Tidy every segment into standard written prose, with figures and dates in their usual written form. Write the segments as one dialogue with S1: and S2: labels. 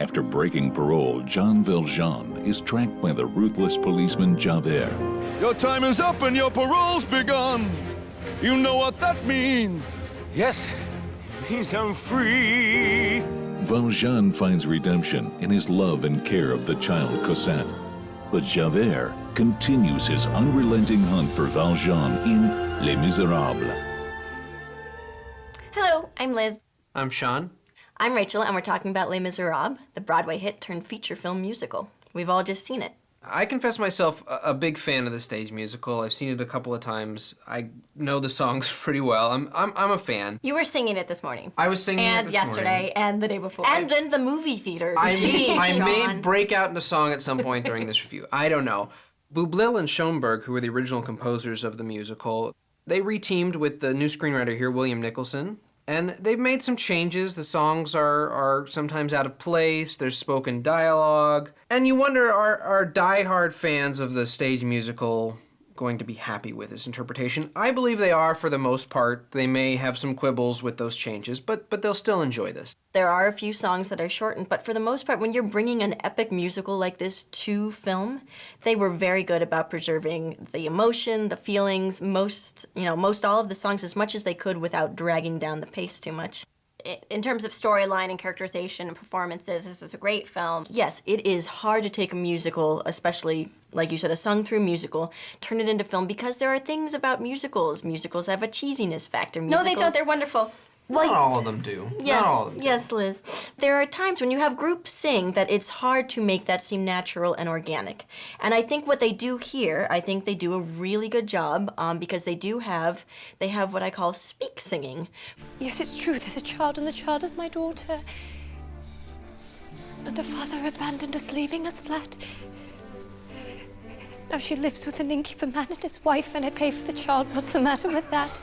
S1: After breaking parole, Jean Valjean is tracked by the ruthless policeman Javert.
S2: Your time is up and your parole's begun. You know what that means.
S3: Yes, means I'm free.
S1: Valjean finds redemption in his love and care of the child Cosette. But Javert continues his unrelenting hunt for Valjean in Les Miserables.
S4: Hello, I'm Liz.
S5: I'm Sean.
S4: I'm Rachel, and we're talking about Les Miserables, the Broadway hit turned feature film musical. We've all just seen it.
S5: I confess myself a big fan of the stage musical. I've seen it a couple of times. I know the songs pretty well. I'm a fan.
S4: You were singing it this morning.
S5: I was singing it this morning.
S4: And yesterday, and the day before. And in the movie theater.
S5: I
S4: Sean.
S5: may break out into song at some point during this review. I don't know. Boublil and Schonberg, who were the original composers of the musical, they reteamed with the new screenwriter here, William Nicholson. And they've made some changes. The songs are sometimes out of place. There's spoken dialogue. And you wonder, are diehard fans of the stage musical going to be happy with this interpretation? I believe they are for the most part. They may have some quibbles with those changes, but they'll still enjoy this.
S4: There are a few songs that are shortened, but for the most part, when you're bringing an epic musical like this to film, they were very good about preserving the emotion, the feelings, most all of the songs as much as they could without dragging down the pace too much. In terms of storyline and characterization and performances, this is a great film. Yes, it is hard to take a musical, especially, like you said, a sung-through musical, turn it into film, because there are things about musicals. Musicals have a cheesiness factor.
S6: No, they don't. They're wonderful.
S4: Well,
S5: not all of them do.
S4: Yes,
S5: not all of them do.
S4: Yes, Liz. There are times when you have groups sing that it's hard to make that seem natural and organic. And I think what they do here, I think they do a really good job because they have what I call speak singing.
S6: Yes, it's true. There's a child, and the child is my daughter. And her father abandoned us, leaving us flat. Now she lives with an innkeeper man and his wife, and I pay for the child. What's the matter with that?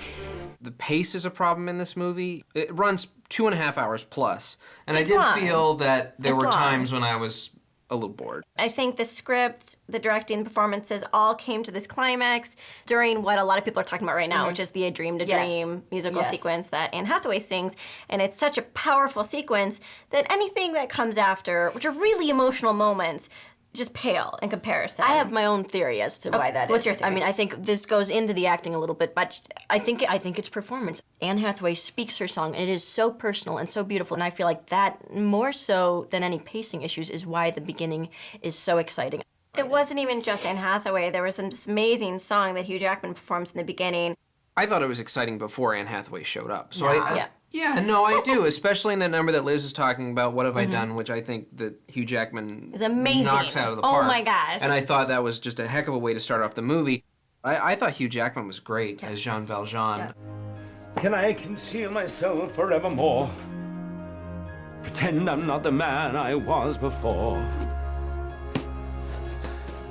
S5: The pace is a problem in this movie. It runs 2.5 hours plus. And I did feel that there were times when I was a little bored.
S6: I think the script, the directing, the performances all came to this climax during what a lot of people are talking about right now, which is the A Dream to Dream musical sequence that Anne Hathaway sings. And it's such a powerful sequence that anything that comes after, which are really emotional moments, just pale in comparison.
S4: I have my own theory as to why that is.
S6: What's your theory?
S4: I mean, I think this goes into the acting a little bit, but I think it's performance. Anne Hathaway speaks her song, and it is so personal and so beautiful, and I feel like that, more so than any pacing issues, is why the beginning is so exciting.
S6: It wasn't even just Anne Hathaway. There was this amazing song that Hugh Jackman performs in the beginning.
S5: I thought it was exciting before Anne Hathaway showed up. So
S6: I
S5: do, especially in that number that Liz is talking about, What Have I Done, which I think that Hugh Jackman
S6: is amazing.
S5: Knocks out of the park.
S6: Oh my gosh.
S5: And I thought that was just a heck of a way to start off the movie. I thought Hugh Jackman was great as Jean Valjean.
S3: Yeah. Can I conceal myself forevermore? Pretend I'm not the man I was before.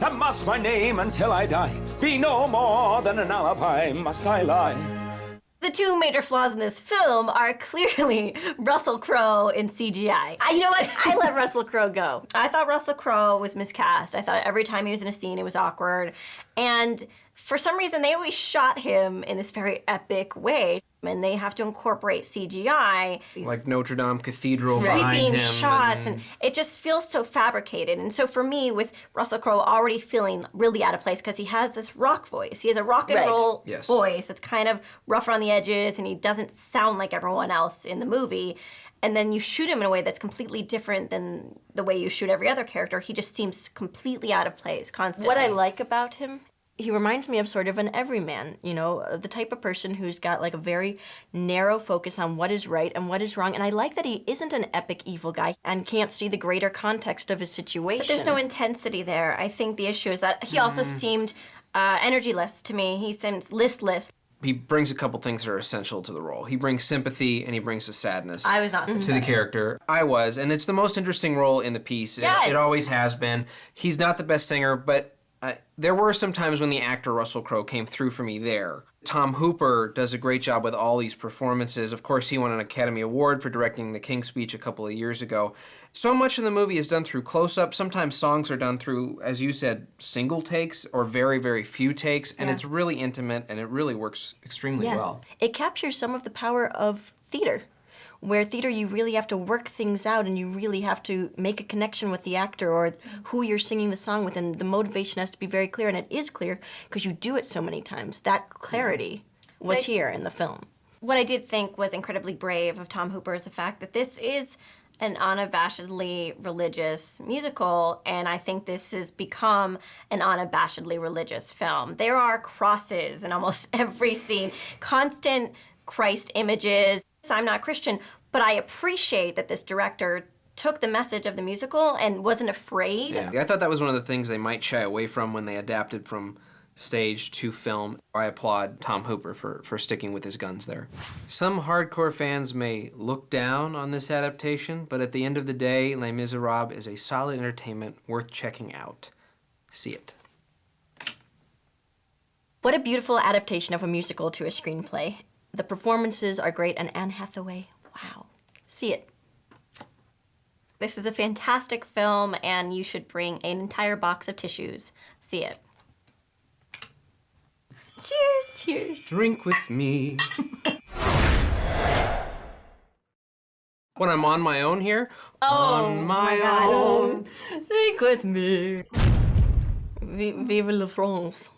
S3: And must my name until I die be no more than an alibi? Must I lie?
S6: The two major flaws in this film are clearly Russell Crowe and CGI. You know what?
S4: I let Russell Crowe go.
S6: I thought Russell Crowe was miscast. I thought every time he was in a scene, it was awkward. And for some reason, they always shot him in this very epic way. And they have to incorporate CGI.
S5: Like Notre Dame Cathedral behind
S6: sweeping
S5: him.
S6: shots, and it just feels so fabricated. And so for me, with Russell Crowe already feeling really out of place, because he has this rock voice. He has a rock and roll voice. It's kind of rough around the edges, and he doesn't sound like everyone else in the movie. And then you shoot him in a way that's completely different than the way you shoot every other character. He just seems completely out of place constantly.
S4: What I like about him, he reminds me of sort of an everyman, the type of person who's got like a very narrow focus on what is right and what is wrong. And I like that he isn't an epic evil guy and can't see the greater context of his situation.
S6: But there's no intensity there. I think the issue is that he also seemed energyless to me. He seems listless.
S5: He brings a couple things that are essential to the role. He brings sympathy and he brings a sadness.
S6: I was not sympathetic
S5: to the character. I was, and it's the most interesting role in the piece.
S6: Yes.
S5: It always has been. He's not the best singer, but there were some times when the actor Russell Crowe came through for me there. Tom Hooper does a great job with all these performances. Of course, he won an Academy Award for directing The King's Speech a couple of years ago. So much of the movie is done through close-up. Sometimes songs are done through, as you said, single takes or very, very few takes, and it's really intimate, and it really works extremely well.
S4: It captures some of the power of theater, Where theater, you really have to work things out and you really have to make a connection with the actor or who you're singing the song with, and the motivation has to be very clear, and it is clear because you do it so many times. That clarity was here in the film.
S6: What I did think was incredibly brave of Tom Hooper is the fact that this is an unabashedly religious musical, and I think this has become an unabashedly religious film. There are crosses in almost every scene, constant Christ images. So I'm not Christian, but I appreciate that this director took the message of the musical and wasn't afraid.
S5: Yeah, I thought that was one of the things they might shy away from when they adapted from stage to film. I applaud Tom Hooper for sticking with his guns there. Some hardcore fans may look down on this adaptation, but at the end of the day, Les Miserables is a solid entertainment worth checking out. See it.
S4: What a beautiful adaptation of a musical to a screenplay. The performances are great, and Anne Hathaway, wow. See it.
S6: This is a fantastic film, and you should bring an entire box of tissues. See it. Cheers!
S4: Cheers.
S5: Drink with me. When I'm on my own here? On my own.
S4: Drink with me. Vive la France.